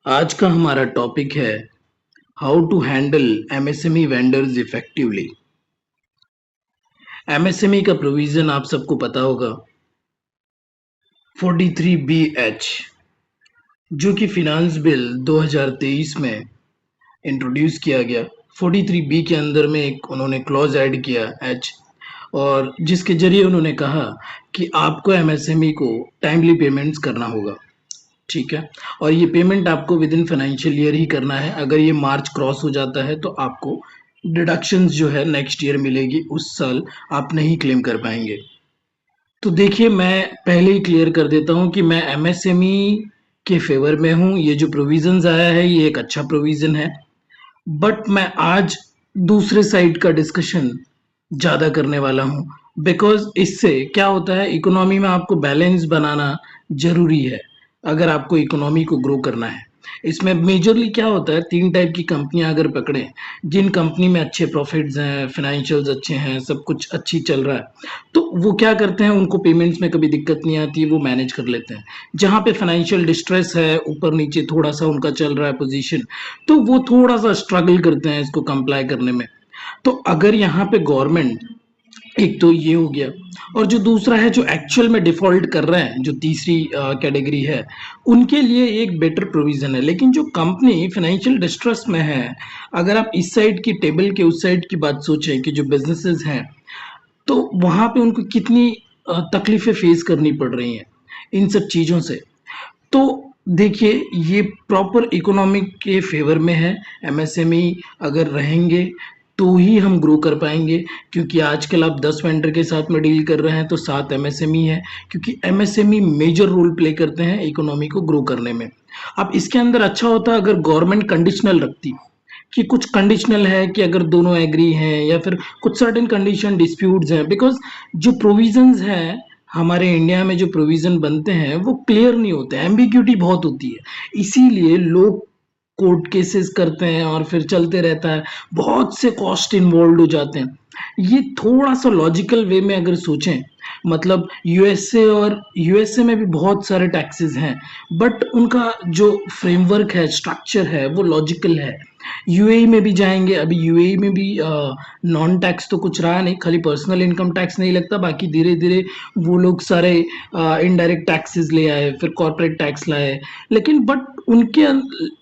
आज का हमारा टॉपिक है how to handle MSME vendors effectively. MSME का प्रोविजन आप सबको पता होगा 43BH, जो कि फिनांस बिल 2023 में इंट्रोड्यूस किया गया। 43B के अंदर में एक उन्होंने क्लॉज ऐड किया एच, और जिसके जरिए उन्होंने कहा कि आपको एमएसएमई को टाइमली पेमेंट्स करना होगा। ठीक है, और ये पेमेंट आपको विद इन फाइनेंशियल ईयर ही करना है। अगर ये मार्च क्रॉस हो जाता है तो आपको डिडक्शंस जो है नेक्स्ट ईयर मिलेगी, उस साल आप नहीं क्लेम कर पाएंगे। तो देखिए, मैं पहले ही क्लियर कर देता हूँ कि मैं एमएसएमई के फेवर में हूँ। ये जो प्रोविजंस आया है ये एक अच्छा प्रोविजन है, बट मैं आज दूसरे साइड का डिस्कशन ज़्यादा करने वाला हूँ। बिकॉज इससे क्या होता है, इकोनॉमी में आपको बैलेंस बनाना ज़रूरी है अगर आपको इकोनॉमी को ग्रो करना है। इसमें मेजरली क्या होता है, 3 टाइप की कंपनियां अगर पकड़ें, जिन कंपनी में अच्छे प्रॉफिट्स हैं, फाइनेंशियल्स अच्छे हैं, सब कुछ अच्छी चल रहा है, तो वो क्या करते हैं, उनको पेमेंट्स में कभी दिक्कत नहीं आती, वो मैनेज कर लेते हैं। जहाँ पे फाइनेंशियल डिस्ट्रेस है, ऊपर नीचे थोड़ा सा उनका चल रहा है पोजीशन, तो वो थोड़ा सा स्ट्रगल करते हैं इसको कंप्लाई करने में। तो अगर यहाँ पे गवर्नमेंट, एक तो ये हो गया, और जो दूसरा है जो एक्चुअल में डिफॉल्ट कर रहे हैं, जो तीसरी कैटेगरी है, उनके लिए एक बेटर प्रोविजन है। लेकिन जो कंपनी फाइनेंशियल डिस्ट्रेस में है, अगर आप इस साइड की टेबल के उस साइड की बात सोचें कि जो बिजनेसेस हैं, तो वहां पे उनको कितनी तकलीफें फेस करनी पड़ रही हैं इन सब चीज़ों से। तो देखिए, ये प्रॉपर इकोनॉमिक के फेवर में है। एमएसएमई अगर रहेंगे तो ही हम ग्रो कर पाएंगे, क्योंकि आजकल आप 10 वेंडर के साथ में डील कर रहे हैं तो 7 एमएसएमई है, क्योंकि एमएसएमई मेजर रोल प्ले करते हैं इकोनॉमी को ग्रो करने में। अब इसके अंदर अच्छा होता अगर गवर्नमेंट कंडीशनल रखती, कि कुछ कंडीशनल है कि अगर दोनों एग्री हैं, या फिर कुछ सर्टेन कंडीशन डिस्प्यूट्स हैं। बिकॉज जो प्रोविजंस हैं, हमारे इंडिया में जो प्रोविजन बनते हैं वो क्लियर नहीं होते, एम्बिग्यूटी बहुत होती है, इसीलिए लोग कोर्ट केसेस करते हैं और फिर चलते रहता है, बहुत से कॉस्ट इन्वॉल्व हो जाते हैं। ये थोड़ा सा लॉजिकल वे में अगर सोचें, मतलब यूएसए में भी बहुत सारे टैक्सेस हैं, बट उनका जो फ्रेमवर्क है, स्ट्रक्चर है, वो लॉजिकल है। यूएई में भी जाएंगे, अभी यूएई में भी नॉन टैक्स तो कुछ रहा नहीं, खाली पर्सनल इनकम टैक्स नहीं लगता, बाकी धीरे धीरे वो लोग सारे इनडायरेक्ट टैक्सेस ले आए, फिर कॉर्पोरेट टैक्स लाए। लेकिन बट उनके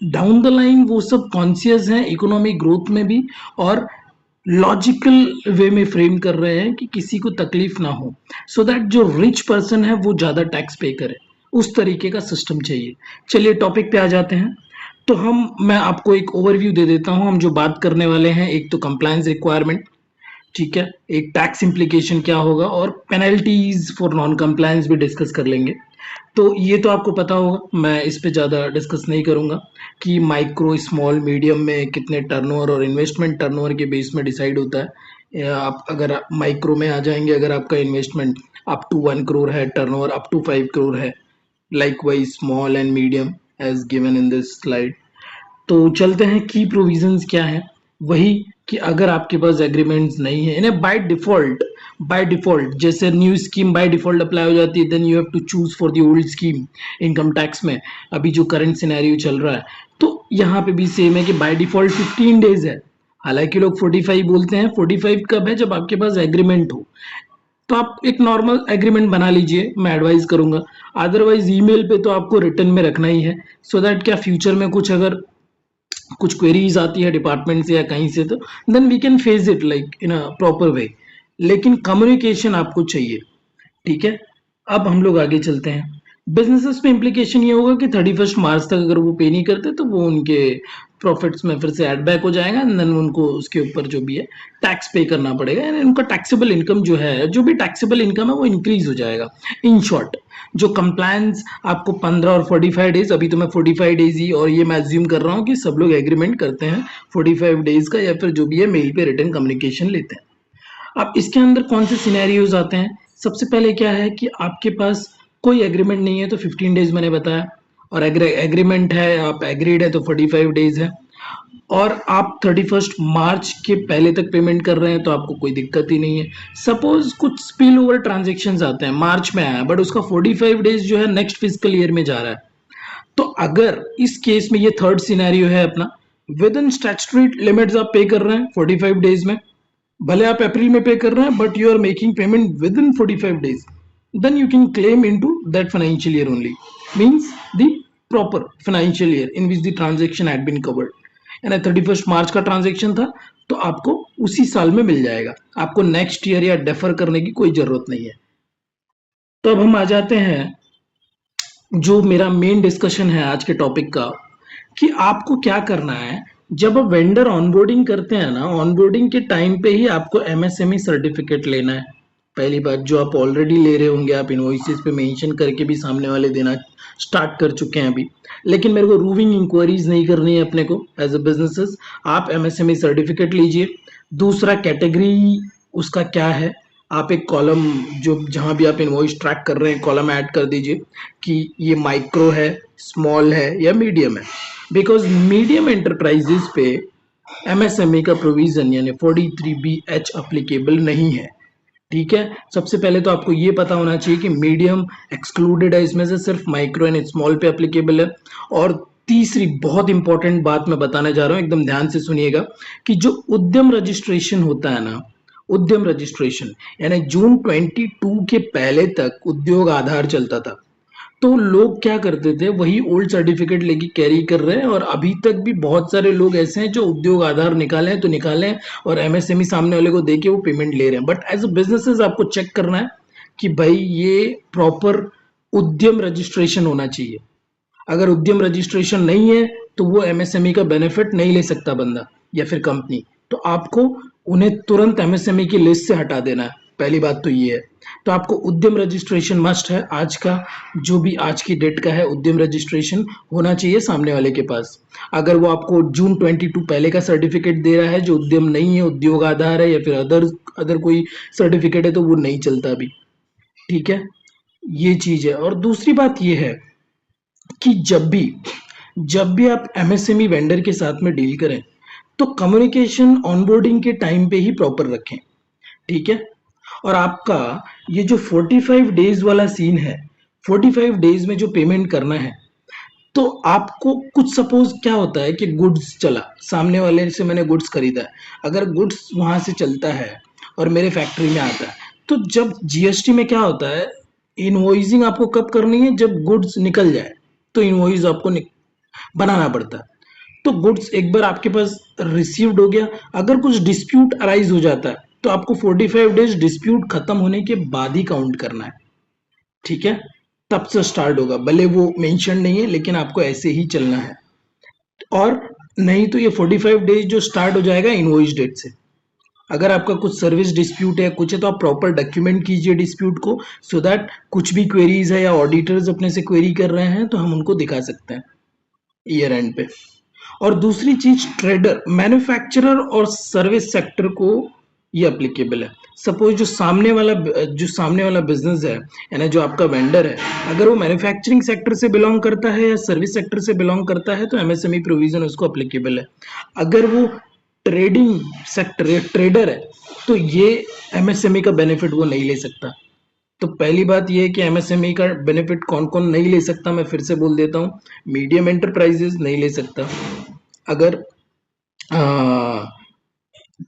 डाउन द लाइन वो सब कॉन्शियस हैं इकोनॉमिक ग्रोथ में भी, और लॉजिकल वे में फ्रेम कर रहे हैं कि किसी को तकलीफ ना हो, सो दैट जो रिच पर्सन है वो ज़्यादा टैक्स पे करे। उस तरीके का सिस्टम चाहिए। चलिए टॉपिक पे आ जाते हैं। तो मैं आपको एक ओवरव्यू दे देता हूं। हम जो बात करने वाले हैं, एक तो कंप्लायंस रिक्वायरमेंट, ठीक है, एक टैक्स इम्प्लीकेशन क्या होगा, और पेनल्टीज फॉर नॉन कंप्लायंस भी डिस्कस कर लेंगे। तो ये तो आपको पता होगा, मैं इस पे ज़्यादा डिस्कस नहीं करूंगा कि माइक्रो, स्मॉल, मीडियम में कितने टर्नओवर और इन्वेस्टमेंट टर्नओवर के बेस में डिसाइड होता है। आप अगर माइक्रो में आ जाएंगे, अगर आपका इन्वेस्टमेंट अप टू 1 करोड़ है, टर्नओवर अप टू 5 करोड़ है, likewise small and medium as given in this slide। तो चलते हैं की प्रोविजंस क्या है। वही कि अगर आपके पास एग्रीमेंट्स नहीं है, इन्हें बाय डिफॉल्ट जैसे new scheme by default apply हो जाती है, then you have to choose for the old scheme income tax में। अभी जो करंट सिनेरियो चल रहा है, तो यहाँ पे भी सेम है कि बाय डिफॉल्ट 15 डेज है। हालांकि लोग 45 बोलते हैं, 45 कब है, जब आपके पास एग्रीमेंट हो। तो आप एक नॉर्मल एग्रीमेंट बना लीजिए, मैं एडवाइस करूंगा। अदरवाइज ईमेल पे तो आपको रिटर्न में रखना ही है, सो दैट क्या फ्यूचर में कुछ अगर कुछ क्वेरीज आती है डिपार्टमेंट से या कहीं से, तो then we can face it like in a proper way. लेकिन कम्युनिकेशन आपको चाहिए, ठीक है। अब हम लोग आगे चलते हैं। बिजनेसेस पे इम्प्लीकेशन ये होगा कि 31 मार्च तक अगर वो पे नहीं करते तो वो उनके प्रॉफिट्स में फिर से एड बैक हो जाएगा, एंड देन उनको उसके ऊपर जो भी है टैक्स पे करना पड़ेगा, यानी उनका टैक्सेबल इनकम जो है, जो भी टैक्सेबल इनकम है, वो इंक्रीज हो जाएगा। इन शॉर्ट, जो कंप्लायंस आपको 15 और 45 डेज, अभी तो मैं 45 डेज ही, और ये मैं अज्यूम कर रहा हूँ कि सब लोग एग्रीमेंट करते हैं 45 डेज का, या फिर जो भी है मेल पे रिटर्न कम्युनिकेशन लेते हैं। अब इसके अंदर कौन से सिनेरियोज आते हैं, सबसे पहले क्या है कि आपके पास कोई एग्रीमेंट नहीं है तो 15 डेज मैंने बताया, और एग्रीमेंट है, आप एग्रीड है, तो 45 डेज है, और आप 31 मार्च के पहले तक पेमेंट कर रहे हैं तो आपको कोई दिक्कत ही नहीं है। सपोज कुछ स्पिल ओवर ट्रांजेक्शन आते हैं, मार्च में आया बट उसका 45 डेज जो है नेक्स्ट फिजिकल ईयर में जा रहा है, तो अगर इस केस में ये थर्ड सिनेरियो है अपना, विद इन स्टैट्यूटरी लिमिट्स आप पे कर रहे हैं 45 डेज में, भले आप अप्रैल में पे कर रहे हैं but you are making payment within 45 days, then you can claim into that financial year only, means the proper financial year in which the transaction had been covered, यानी 31 मार्च का ट्रांजेक्शन था तो आपको उसी साल में मिल जाएगा, आपको नेक्स्ट ईयर या डेफर करने की कोई जरूरत नहीं है। तो अब हम आ जाते हैं जो मेरा मेन डिस्कशन है आज के टॉपिक का, कि आपको क्या करना है जब आप वेंडर ऑनबोर्डिंग करते हैं ना, ऑनबोर्डिंग के टाइम पे ही आपको एमएसएमई सर्टिफिकेट लेना है। पहली बात, जो आप ऑलरेडी ले रहे होंगे, आप इनवॉइसेस पे मेंशन करके भी सामने वाले देना स्टार्ट कर चुके हैं अभी, लेकिन मेरे को रूविंग इंक्वायरीज नहीं करनी है अपने को एज अ बिजनेसेस, आप एमएसएमई सर्टिफिकेट लीजिए। दूसरा कैटेगरी उसका क्या है, आप एक कॉलम जो जहां भी आप इनवॉइस ट्रैक कर रहे हैं कॉलम ऐड कर दीजिए कि ये माइक्रो है, स्मॉल है या मीडियम है, बिकॉज मीडियम एंटरप्राइजेस पे एमएसएमई का प्रोविजन यानी 43B(H) अप्लीकेबल नहीं है। ठीक है, सबसे पहले तो आपको ये पता होना चाहिए कि मीडियम एक्सक्लूडेड है, इसमें से सिर्फ माइक्रो एंड स्मॉल पे एप्लीकेबल है। और तीसरी बहुत इंपॉर्टेंट बात मैं बताने जा रहा हूं, एकदम ध्यान से सुनिएगा, कि जो उद्यम रजिस्ट्रेशन होता है ना, उद्यम रजिस्ट्रेशन यानी जून 22 के पहले तक उद्योग आधार चलता था, तो लोग क्या करते थे, वही ओल्ड सर्टिफिकेट लेके कैरी कर रहे हैं, और अभी तक भी बहुत सारे लोग ऐसे हैं जो उद्योग आधार निकाले हैं तो निकाले हैं और एमएसएमई सामने वाले को देके वो पेमेंट ले रहे हैं। बट एज अ बिजनेसेस आपको चेक करना है कि भाई ये प्रॉपर उद्यम रजिस्ट्रेशन होना चाहिए। अगर उद्यम रजिस्ट्रेशन नहीं है तो वो एमएसएमई का बेनिफिट नहीं ले सकता बंदा या फिर कंपनी, तो आपको उन्हें तुरंत एमएसएमई की लिस्ट से हटा देना है। पहली बात तो ये है, तो आपको उद्यम रजिस्ट्रेशन मस्ट है। आज का जो भी आज की डेट का है, उद्यम रजिस्ट्रेशन होना चाहिए सामने वाले के पास। अगर वो आपको जून 22 पहले का सर्टिफिकेट दे रहा है जो उद्यम नहीं है, उद्योग आधार है या फिर अदर कोई सर्टिफिकेट है, तो वो नहीं चलता अभी। ठीक है, ये चीज है। और दूसरी बात ये है कि जब भी आप एमएसएमई वेंडर के साथ में डील करें तो कम्युनिकेशन ऑनबोर्डिंग के टाइम पे ही प्रॉपर रखें। ठीक है, और आपका ये जो 45 डेज वाला सीन है, 45 डेज में जो पेमेंट करना है, तो आपको कुछ सपोज क्या होता है कि गुड्स चला, सामने वाले से मैंने गुड्स खरीदा है, अगर गुड्स वहां से चलता है और मेरे फैक्ट्री में आता है, तो जब जीएसटी में क्या होता है, इनवॉइसिंग आपको कब करनी है, जब गुड्स निकल जाए तो इनवॉइस आपको बनाना पड़ता है। तो गुड्स एक बार आपके पास रिसीव्ड हो गया, अगर कुछ डिस्प्यूट अराइज हो जाता है तो आपको 45 डेज डिस्प्यूट खत्म होने के बाद ही काउंट करना है। ठीक है, तब से स्टार्ट होगा, भले वो मेंशन नहीं है लेकिन आपको ऐसे ही चलना है। और नहीं तो ये 45 डेज जो स्टार्ट हो जाएगा इनवॉइस डेट से। अगर आपका कुछ सर्विस डिस्प्यूट है, कुछ है, तो आप प्रॉपर डॉक्यूमेंट कीजिए डिस्प्यूट को, सो दैट कुछ भी क्वेरीज है या ऑडिटर्स अपने से क्वेरी कर रहे हैं तो हम उनको दिखा सकते हैं ईयर एंड पे। और दूसरी चीज, ट्रेडर, मैन्युफैक्चरर और सर्विस सेक्टर को ये अप्लीकेबल है। सपोज जो सामने वाला बिजनेस है, यानी जो आपका वेंडर है, अगर वो मैन्युफैक्चरिंग सेक्टर से बिलोंग करता है या सर्विस सेक्टर से बिलोंग करता है तो एमएसएमई प्रोविजन उसको अप्लीकेबल है। अगर वो ट्रेडिंग सेक्टर या ट्रेडर है तो ये एमएसएमई का बेनिफिट वो नहीं ले सकता। तो पहली बात ये है कि एमएसएमई का बेनिफिट कौन कौन नहीं ले सकता, मैं फिर से बोल देता हूँ। मीडियम एंटरप्राइजेस नहीं ले सकता, अगर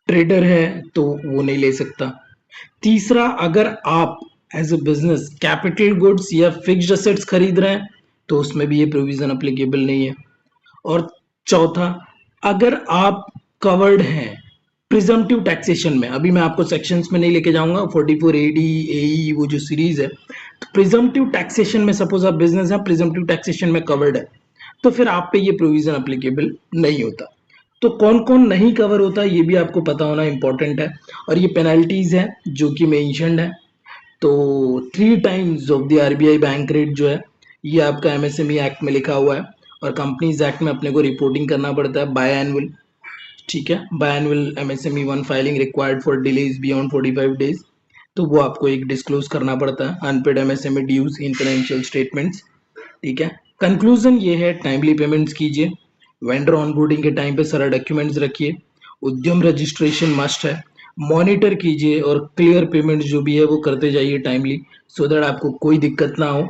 ट्रेडर है तो वो नहीं ले सकता। तीसरा, अगर आप as a business capital goods या फिक्स्ड असेट्स खरीद रहे हैं तो उसमें भी ये प्रोविजन अप्लीकेबल नहीं है। और चौथा, अगर आप कवर्ड हैं प्रिजम्पटिव टैक्सेशन में, अभी मैं आपको सेक्शंस में नहीं लेके जाऊंगा, 44 AD AE वो जो सीरीज है, तो प्रिजम्पटिव टैक्सेशन में सपोज आप बिजनेस है, प्रिजम्पटिव टैक्सेशन में कवर्ड है, तो फिर आप पे ये प्रोविजन अप्लीकेबल नहीं होता। तो कौन कौन नहीं कवर होता ये भी आपको पता होना इंपॉर्टेंट है। और ये पेनल्टीज है जो कि मेंशन्ड है। तो 3 times of the RBI bank rate जो है, ये आपका एमएसएमई एक्ट में लिखा हुआ है, और कंपनीज एक्ट में अपने को रिपोर्टिंग करना पड़ता है बाय एनुअल। ठीक है, biannual MSME 1 filing required for delays beyond 45 days, तो वो आपको एक डिस्क्लोज करना पड़ता है, unpaid MSME dues in financial statements. ठीक है, कंक्लूजन ये है, टाइमली पेमेंट्स कीजिए, वेंडर ऑनबोर्डिंग के टाइम पे सारा डॉक्यूमेंट्स रखिए, उद्यम रजिस्ट्रेशन मस्ट है, मॉनिटर कीजिए और क्लियर पेमेंट जो भी है वो करते जाइए टाइमली, सो दैट आपको कोई दिक्कत ना हो।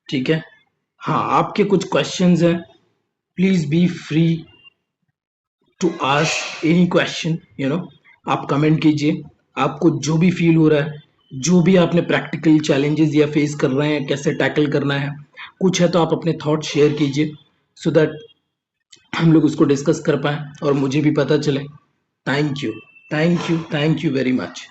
ठीक है, हाँ, आपके कुछ क्वेश्चंस हैं, please be free to ask any question, आप कमेंट कीजिए। आपको जो भी फील हो रहा है, जो भी आपने प्रैक्टिकल चैलेंजेस या फेस कर रहे हैं, कैसे टैकल करना है, कुछ है तो आप अपने थॉट शेयर कीजिए, सो दैट हम लोग उसको डिस्कस कर पाएँ और मुझे भी पता चले। Thank you, thank you, thank you very much.